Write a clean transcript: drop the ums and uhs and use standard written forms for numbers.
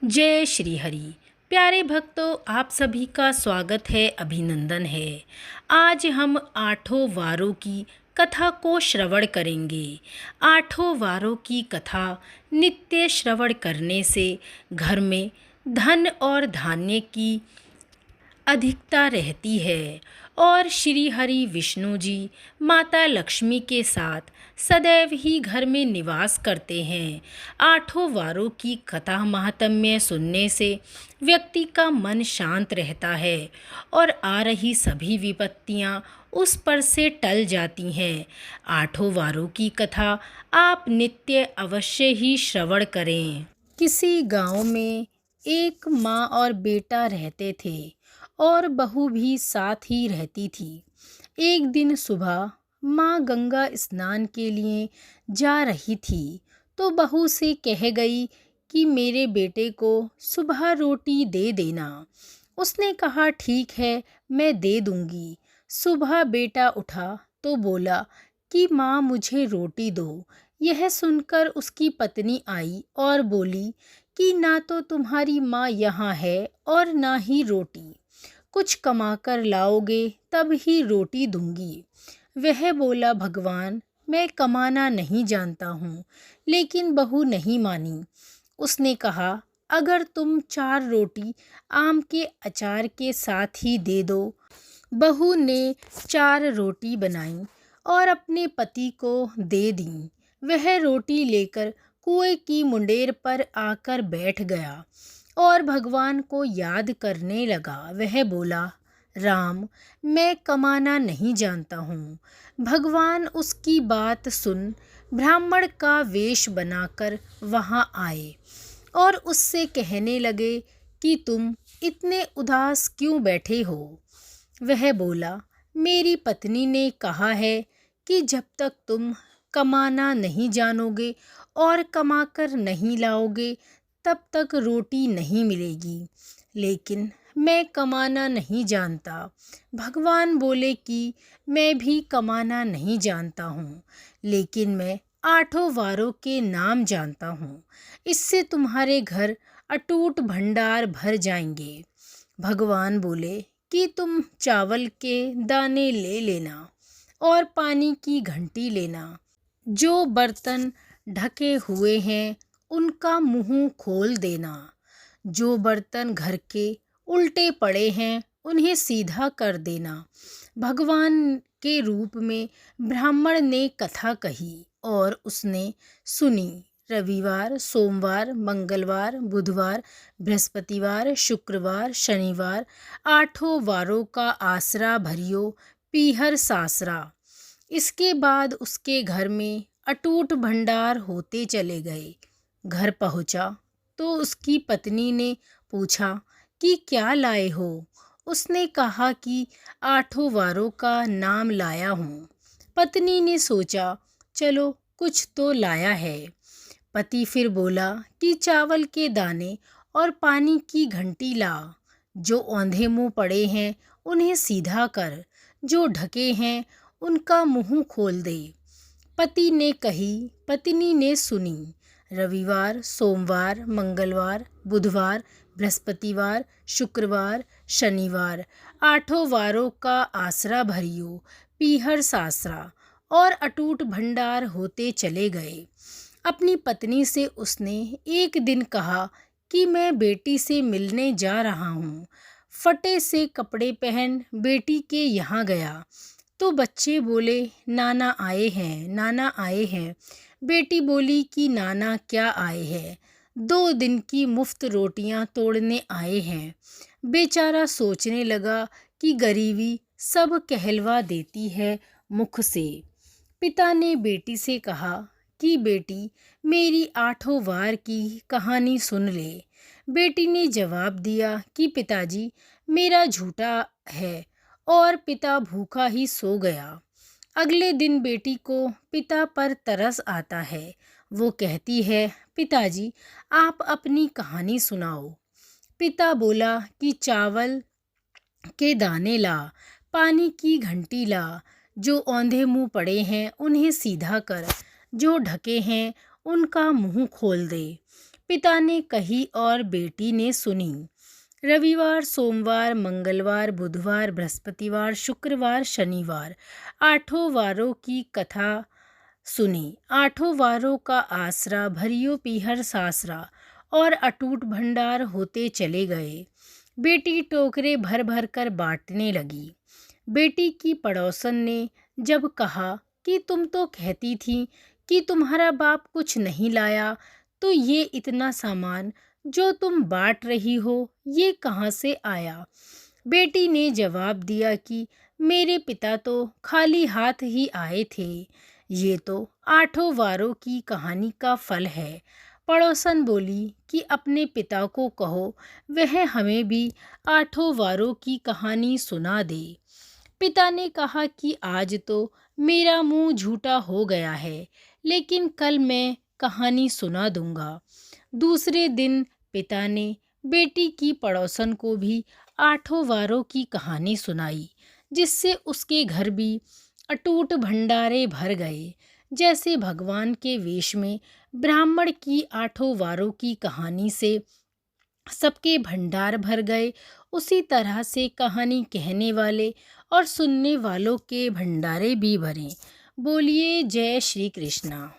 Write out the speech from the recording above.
जय श्री हरि। प्यारे भक्तों, आप सभी का स्वागत है, अभिनंदन है। आज हम आठों वारों की कथा को श्रवण करेंगे। आठों वारों की कथा नित्य श्रवण करने से घर में धन और धान्य की अधिकता रहती है और श्री हरि विष्णु जी माता लक्ष्मी के साथ सदैव ही घर में निवास करते हैं। आठों वारों की कथा महात्म्य सुनने से व्यक्ति का मन शांत रहता है और आ रही सभी विपत्तियां उस पर से टल जाती हैं। आठों वारों की कथा आप नित्य अवश्य ही श्रवण करें। किसी गांव में एक माँ और बेटा रहते थे और बहू भी साथ ही रहती थी। एक दिन सुबह माँ गंगा स्नान के लिए जा रही थी तो बहू से कह गई कि मेरे बेटे को सुबह रोटी दे देना। उसने कहा ठीक है, मैं दे दूंगी। सुबह बेटा उठा तो बोला कि माँ मुझे रोटी दो। यह सुनकर उसकी पत्नी आई और बोली कि ना तो तुम्हारी माँ यहाँ है और ना ही रोटी। कुछ कमाकर लाओगे तब ही रोटी दूंगी। वह बोला भगवान, मैं कमाना नहीं जानता हूँ। लेकिन बहू नहीं मानी। उसने कहा अगर तुम 4 रोटी आम के अचार के साथ ही दे दो। बहू ने 4 रोटी बनाई और अपने पति को दे दी। वह रोटी लेकर कुएं की मुंडेर पर आकर बैठ गया और भगवान को याद करने लगा। वह बोला राम, मैं कमाना नहीं जानता हूँ। भगवान उसकी बात सुन ब्राह्मण का वेश बनाकर वहाँ आए और उससे कहने लगे कि तुम इतने उदास क्यों बैठे हो। वह बोला मेरी पत्नी ने कहा है कि जब तक तुम कमाना नहीं जानोगे और कमाकर नहीं लाओगे तब तक रोटी नहीं मिलेगी। लेकिन मैं कमाना नहीं जानता। भगवान बोले कि मैं भी कमाना नहीं जानता हूँ, लेकिन मैं आठों वारों के नाम जानता हूँ। इससे तुम्हारे घर अटूट भंडार भर जाएंगे। भगवान बोले कि तुम चावल के दाने ले लेना और पानी की घंटी लेना। जो बर्तन ढके हुए हैं उनका मुंह खोल देना। जो बर्तन घर के उल्टे पड़े हैं उन्हें सीधा कर देना। भगवान के रूप में ब्राह्मण ने कथा कही और उसने सुनी। रविवार, सोमवार, मंगलवार, बुधवार, बृहस्पतिवार, शुक्रवार, शनिवार, आठों वारों का आसरा भरियो पीहर सासरा। इसके बाद उसके घर में अटूट भंडार होते चले गए। घर पहुंचा तो उसकी पत्नी ने पूछा कि क्या लाए हो। उसने कहा कि आठों वारों का नाम लाया हूँ। पत्नी ने सोचा चलो कुछ तो लाया है। पति फिर बोला कि चावल के दाने और पानी की घंटी ला। जो औंधे मुंह पड़े हैं उन्हें सीधा कर। जो ढके हैं उनका मुंह खोल दे। पति ने कही, पत्नी ने सुनी। रविवार, सोमवार, मंगलवार, बुधवार, बृहस्पतिवार, शुक्रवार, शनिवार, आठों वारों का आसरा भरियो पीहर सासरा और अटूट भंडार होते चले गए। अपनी पत्नी से उसने एक दिन कहा कि मैं बेटी से मिलने जा रहा हूँ। फटे से कपड़े पहन बेटी के यहाँ गया तो बच्चे बोले नाना आए हैं, नाना आए हैं। बेटी बोली कि नाना क्या आए हैं, 2 दिन की मुफ्त रोटियां तोड़ने आए हैं। बेचारा सोचने लगा कि गरीबी सब कहलवा देती है मुख से। पिता ने बेटी से कहा कि बेटी मेरी आठों वार की कहानी सुन ले। बेटी ने जवाब दिया कि पिताजी मेरा झूठा है और पिता भूखा ही सो गया। अगले दिन बेटी को पिता पर तरस आता है। वो कहती है पिताजी आप अपनी कहानी सुनाओ। पिता बोला कि चावल के दाने ला, पानी की घंटी ला। जो औंधे मुंह पड़े हैं उन्हें सीधा कर। जो ढके हैं उनका मुंह खोल दे। पिता ने कही और बेटी ने सुनी। रविवार, सोमवार, मंगलवार, बुधवार, बृहस्पतिवार, शुक्रवार, शनिवार 8 वारों की कथा सुनी। 8 वारों का आसरा, भरियो पीहर सासरा और अटूट भंडार होते चले गए। बेटी टोकरे भर भर कर बांटने लगी। बेटी की पड़ोसन ने जब कहा कि तुम तो कहती थी कि तुम्हारा बाप कुछ नहीं लाया, तो ये इतना सामान जो तुम बांट रही हो ये कहाँ से आया? बेटी ने जवाब दिया कि मेरे पिता तो खाली हाथ ही आए थे। ये तो 8 वारों की कहानी का फल है। पड़ोसन बोली कि अपने पिता को कहो वह हमें भी 8 वारों की कहानी सुना दे। पिता ने कहा कि आज तो मेरा मुंह झूठा हो गया है, लेकिन कल मैं कहानी सुना दूंगा। दूसरे दिन पिता ने बेटी की पड़ोसन को भी 8 वारों की कहानी सुनाई, जिससे उसके घर भी अटूट भंडारे भर गए। जैसे भगवान के वेश में ब्राह्मण की 8 वारों की कहानी से सबके भंडार भर गए, उसी तरह से कहानी कहने वाले और सुनने वालों के भंडारे भी भरे। बोलिए जय श्री कृष्णा।